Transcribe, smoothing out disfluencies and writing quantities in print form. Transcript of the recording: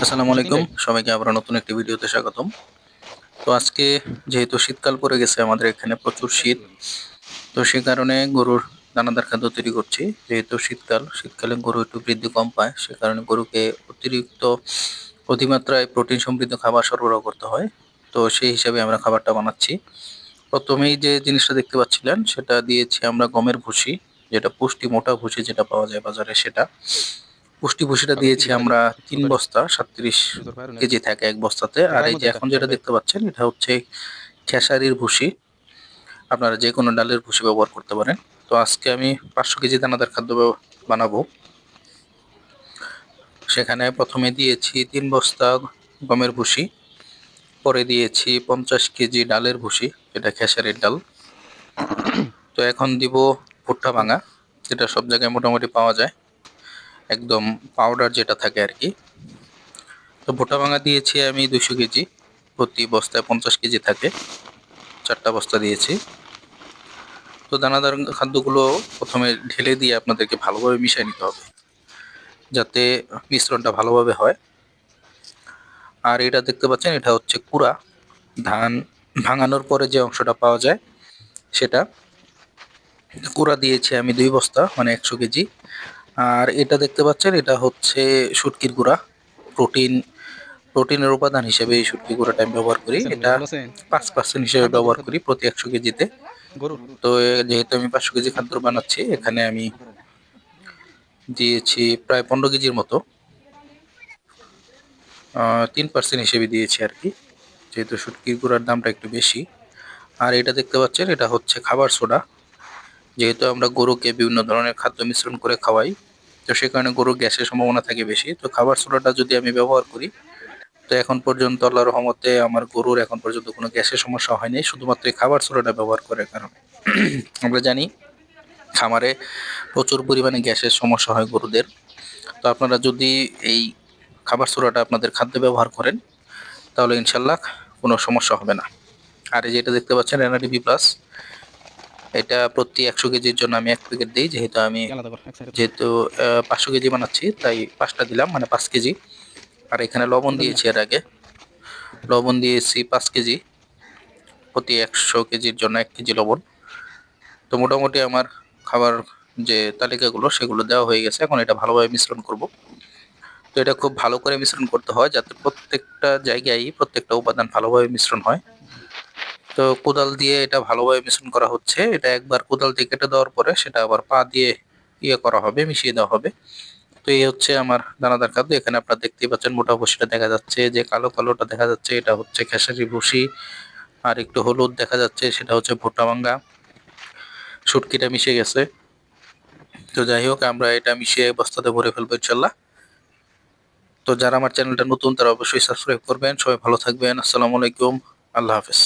আসসালামু দুশো আলাইকুম। তিনটাই। সবাইকে আবার নতুন একটি ভিডিওতে স্বাগতম। তো আজকে যেহেতু শীতকাল পড়ে গেছে আমাদের এখানে প্রচুর শীত। তো সে কারণে গরুর দানাদার খাদ্য তৈরি করছি। যেহেতু শীতকালে গরু একটু বৃদ্ধি কম পায়। সে কারণে গরুকে অতিরিক্ত অতিমাত্রায় প্রোটিন সমৃদ্ধ খাবার সরবরাহ করতে হয়। তো সেই হিসাবে আমরা খাবারটা বানাচ্ছি। প্রথমেই যে জিনিসটা দেখতে পাচ্ছিলেন সেটা দিয়েছি আমরা গমের ভুসি, যেটা পুষ্টি মোটা ভুসি যেটা পাওয়া যায় বাজারে সেটা। পুষ্টি ভুসিটা কাগজ দিয়েছি টিভি করে আমরা দিন ৩ সুপারি বস্তা ৩৭ জোর বাইরে নেই কেজি থাকে ১ বস্তাতে। তোর আর গায়ের এই যে মধ্যে একটা এখন যেটা ব্যাগ দেখতে পাচ্ছেন এটা হচ্ছে খেসারির ভুসি। আপনারা যেকোনো ডালের ভুসি ব্যবহার করতে পারেন। তো আজকে আমি ৫০০ কেজি দানাদার খাদ্য বানাবো। সেখানে প্রথমে দিয়েছি ৩ বস্তা গমের ভুসি, পরে দিয়েছি ৫০ কেজি ডালের ভুসি, যেটা খেসারির ডাল। তো এখন দিব ভুট্টা কাকু ভাঙা, যেটা সব জায়গায় মোটামুটি পাওয়া যায়, একদম পাউডার যেটা থাকে আর কি। তো ভুট্টা ভাঙা দিয়েছি আমি ২০০ কেজি, প্রতি বস্তায় ৫০ কেজি থাকে, ৪টা বস্তা দিয়েছি। তো দানাদার খাদ্যগুলো প্রথমে ঢেলে দিয়ে আপনাদেরকে ভালোভাবে মিশিয়ে নিতে হবে, যাতে মিশ্রণটা ভালোভাবে হয়। আর এটা দেখতে পাচ্ছেন এটা হচ্ছে কুড়া ধান ভাঙানোর পরে যে অংশটা পাওয়া যায় সেটা। কুড়া দিয়েছি আমি ২ বস্তা, মানে ১০০ কেজি। আর এটা দেখতে পাচ্ছেন এটা হচ্ছে শুটকির গুঁড়া। প্রোটিন প্রোটিনের উপাদান হিসেবে এই শুটকি গুঁড়াটা আমি ব্যবহার করি। আছেন এটা ভালো আছেন ৫% হিসেবে খাদ্য গরু ব্যবহার খাদ্য করি প্রতি ১০০ কেজিতে। গরু তো যেহেতু আমি ৫০০ কেজি খাদ্য বানাচ্ছি, এখানে আমি দিয়েছি প্রায় ১৫ কেজির মতো। ৩% হিসেবে দিয়েছি আর কি, যেহেতু শুটকির গুঁড়ার দামটা একটু বেশি। আর এটা দেখতে পাচ্ছেন এটা হচ্ছে খাবার সোডা। যেহেতু আমরা গরুকে বিভিন্ন ধরনের খাদ্য মিশ্রণ করে খাওয়াই, তো সে কারণে গরুর গ্যাসের সম্ভাবনা থাকে বেশি। তো খাবার সোডাটা যদি আমি ব্যবহার করি, তো এখন পর্যন্ত আল্লাহর রহমতে আমার গরুর এখন পর্যন্ত কোনো গ্যাসের সমস্যা হয়নি, শুধুমাত্র এই খাবার সোডাটা ব্যবহার করার কারণে। আমরা জানি খামারে প্রচুর পরিমাণে গ্যাসের সমস্যা হয় গরুদের। তো আপনারা যদি এই খাবার সোডাটা আপনাদের খাদ্যে ব্যবহার করেন, তাহলে ইনশাল্লাহ কোনো সমস্যা হবে না। আর এই যেটা দেখতে পাচ্ছেন এনআরডিবি প্লাস, এটা প্রতি ১০০ কেজির জন্য আমি ১ প্যাকেট দিই। আলাদা কর এক সাইডে তো যেহেতু ৫০০ কেজি বানাচ্ছি তাই ৫টা দিলাম, মানে ৫ কেজি। আর এখানে লবণ কোনটা নিলা দিয়েছি এর আগে, লবণ দিয়েছি ৫ কেজি, প্রতি ১০০ কেজির জন্য ১ কেজি লবণ। তো মোটামুটি আমার খাবার যে তালিকাগুলো সেগুলো দেওয়া হয়ে গেছে। এখন এটা ভালোভাবে মিশ্রণ করব। তো এটা খুব ভালো করে মিশ্রণ করতে হয় যাতে প্রত্যেকটা জায়গায় প্রত্যেকটা উপাদান ভালোভাবে মিশ্রণ হয়। তো কোদাল দিয়ে এটা ভালোভাবে মিশ্রণ করা হচ্ছে। এটা একবার কোদাল দিয়ে কেটে দেওয়ার পরে সেটা আবার পা দিয়ে করা হবে, মিশিয়ে দেওয়া হবে। তো এই হচ্ছে আমার দানাদার খাদ্য। এখানে আপনারা দেখতেই পাচ্ছেন মোটা ভুসিটা দেখা যাচ্ছে, যে কালো কালোটা দেখা যাচ্ছে এটা হচ্ছে খেসারি ভুসি। আর একটু হলুদ দেখা যাচ্ছে সেটা হচ্ছে ভুট্টা ভাঙ্গা। শুটকিটা মিশে গেছে। তো যাই হোক আমরা এটা মিশিয়ে বস্তাতে ভরে ফেলবো ইনশাল্লাহ। তো যারা আমার চ্যানেলটা নতুন তারা অবশ্যই সাবস্ক্রাইব করবেন। সবাই ভালো থাকবেন। আসসালামু আলাইকুম। আল্লাহ হাফেজ।